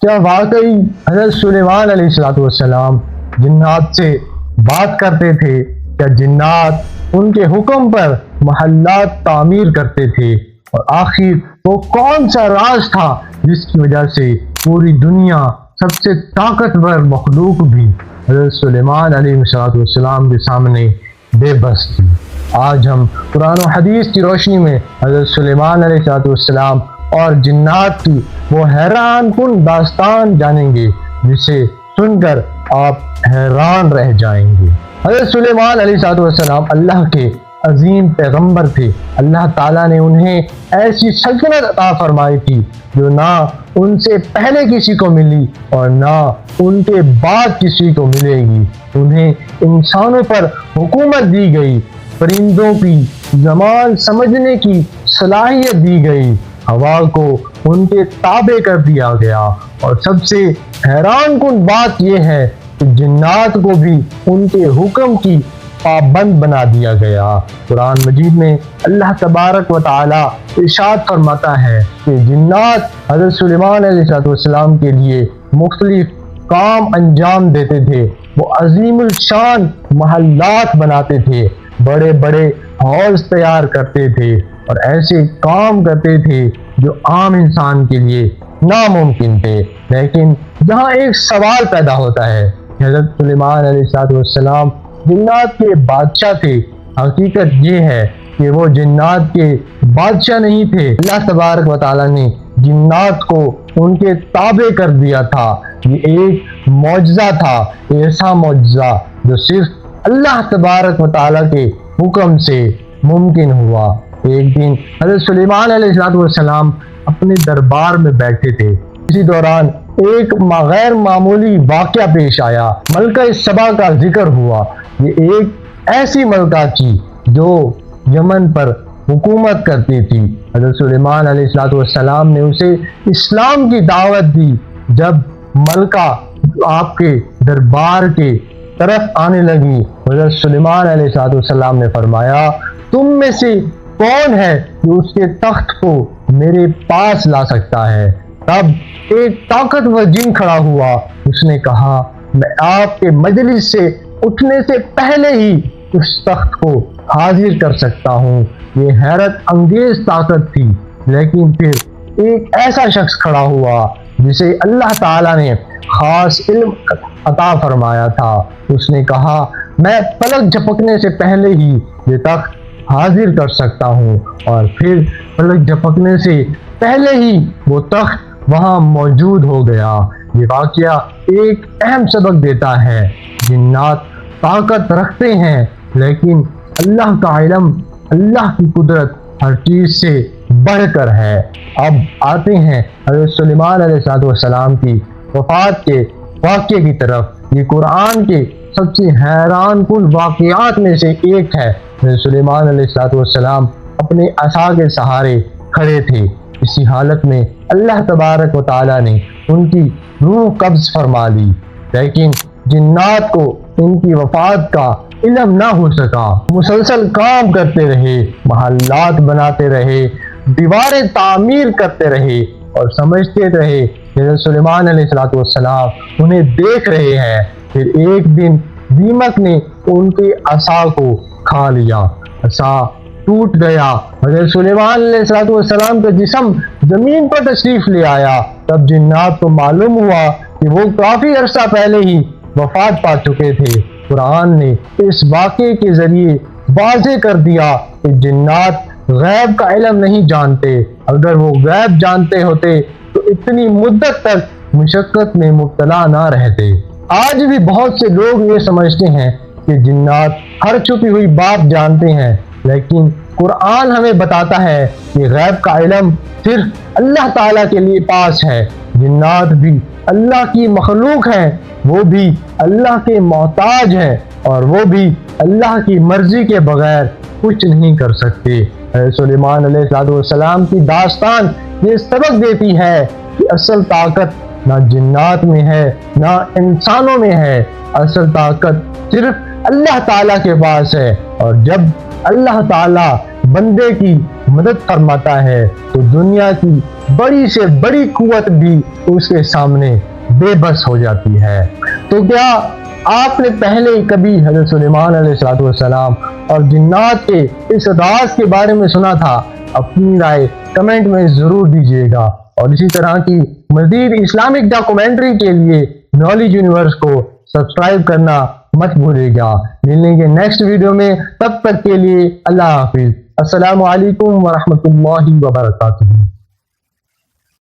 کیا واقعی حضرت سلیمان علیہ السلام جنات سے بات کرتے تھے؟ کیا جنات ان کے حکم پر محلات تعمیر کرتے تھے؟ اور آخر وہ کون سا راز تھا جس کی وجہ سے پوری دنیا سب سے طاقتور مخلوق بھی حضرت سلیمان علیہ السلام کے سامنے بے بس تھی؟ آج ہم قرآن و حدیث کی روشنی میں حضرت سلیمان علیہ السلام اور جنات کی وہ حیران کن داستان جانیں گے جسے سن کر آپ حیران رہ جائیں گے۔ حضرت سلیمان علیہ السلام اللہ کے عظیم پیغمبر تھے۔ اللہ تعالیٰ نے انہیں ایسی سلطنت عطا فرمائی تھی جو نہ ان سے پہلے کسی کو ملی اور نہ ان کے بعد کسی کو ملے گی۔ انہیں انسانوں پر حکومت دی گئی، پرندوں کی زبان سمجھنے کی صلاحیت دی گئی، ہوا کو ان کے تابع کر دیا گیا، اور سب سے حیران کن بات یہ ہے کہ جنات کو بھی ان کے حکم کی پابند بنا دیا گیا۔ قرآن مجید میں اللہ تبارک و تعالی ارشاد فرماتا ہے کہ جنات حضرت سلیمان علیہ السلام کے لیے مختلف کام انجام دیتے تھے۔ وہ عظیم الشان محلات بناتے تھے، بڑے بڑے ہالز تیار کرتے تھے اور ایسے کام کرتے تھے جو عام انسان کے لیے ناممکن تھے۔ لیکن یہاں ایک سوال پیدا ہوتا ہے کہ حضرت سلیمان علیہ السلام جنات کے بادشاہ تھے۔ حقیقت یہ ہے کہ وہ جنات کے بادشاہ نہیں تھے۔ اللہ تبارک و تعالیٰ نے جنات کو ان کے تابع کر دیا تھا۔ یہ ایک معجزہ تھا، ایسا معجزہ جو صرف اللہ تبارک و تعالیٰ کے حکم سے ممکن ہوا۔ ایک دن حضرت سلیمان علیہ السلام اپنے دربار میں بیٹھے تھے۔ اسی دوران ایک غیر معمولی واقعہ پیش آیا۔ ملکہ سبا کا ذکر ہوا۔ یہ ایک ایسی ملکہ تھی جو یمن پر حکومت کرتی تھی۔ حضرت سلیمان علیہ السلام نے اسے اسلام کی دعوت دی۔ جب ملکہ آپ کے دربار کے طرف آنے لگی، حضرت سلیمان علیہ السلام نے فرمایا، تم میں سے کون ہے جو اس کے تخت کو میرے پاس لا سکتا ہے؟ تب ایک طاقتور جن کھڑا ہوا۔ اس نے کہا، میں آپ کے مجلس سے اٹھنے سے پہلے ہی اس تخت کو حاضر کر سکتا ہوں۔ یہ حیرت انگیز طاقت تھی۔ لیکن پھر ایک ایسا شخص کھڑا ہوا جسے اللہ تعالیٰ نے خاص علم عطا فرمایا تھا۔ اس نے کہا، میں پلک جھپکنے سے پہلے ہی یہ تخت حاضر کر سکتا ہوں، اور پھر پلک جھپکنے سے پہلے ہی وہ تخت وہاں موجود ہو گیا۔ یہ واقعہ ایک اہم سبق دیتا ہے۔ جنات طاقت رکھتے ہیں، لیکن اللہ کا علم، اللہ کی قدرت ہر چیز سے بڑھ کر ہے۔ اب آتے ہیں حضرت سلیمان علیہ السلام کی وفات کے واقعے کی طرف۔ یہ قرآن کے سب سے حیران کن واقعات میں سے ایک ہے۔ حضرت سلیمان علیہ السلام اپنے عصا کے سہارے کھڑے تھے۔ اسی حالت میں اللہ تبارک و تعالیٰ نے ان کی روح قبض فرما لی، لیکن جنات کو ان کی وفات کا علم نہ ہو سکا۔ مسلسل کام کرتے رہے، محلات بناتے رہے، دیواریں تعمیر کرتے رہے اور سمجھتے رہے کہ حضرت سلیمان علیہ السلام انہیں دیکھ رہے ہیں۔ پھر ایک دن دیمک نے ان کے عصا کو کھا لیا، عصا ٹوٹ گیا۔ حضرت سلیمان علیہ السلام کا جسم زمین پر تشریف لے آیا۔ تب جنات کو معلوم ہوا کہ وہ کافی عرصہ پہلے ہی وفات پا چکے تھے۔ قرآن نے اس واقعے کے ذریعے واضح کر دیا کہ جنات غیب کا علم نہیں جانتے۔ اگر وہ غیب جانتے ہوتے تو اتنی مدت تک مشقت میں مبتلا نہ رہتے۔ آج بھی بہت سے لوگ یہ سمجھتے ہیں کہ جنات ہر چھپی ہوئی بات جانتے ہیں، لیکن قرآن ہمیں بتاتا ہے کہ غیب کا علم صرف اللہ تعالیٰ کے لیے پاس ہے۔ جنات بھی اللہ کی مخلوق ہیں، وہ بھی اللہ کے محتاج ہیں، اور وہ بھی اللہ کی مرضی کے بغیر کچھ نہیں کر سکتے۔ حضرت سلیمان علیہ السلام کی داستان یہ سبق دیتی ہے کہ اصل طاقت نہ جنات میں ہے نہ انسانوں میں ہے، اصل طاقت صرف اللہ تعالیٰ کے پاس ہے۔ اور جب اللہ تعالیٰ بندے کی مدد فرماتا ہے تو دنیا کی بڑی سے بڑی قوت بھی اس کے سامنے بے بس ہو جاتی ہے۔ تو کیا آپ نے پہلے کبھی حضرت سلیمان علیہ السلام اور جنات کے اس راز کے بارے میں سنا تھا؟ اپنی رائے کمنٹ میں ضرور دیجیے گا، اور اسی طرح کی مزید اسلامک ڈاکومنٹری کے لیے نالج یونیورس کو سبسکرائب کرنا مت بھولے گا۔ ملیں گے نیکسٹ ویڈیو میں، تب تک کے لیے اللہ حافظ۔ السلام علیکم ورحمۃ اللہ وبرکاتہ۔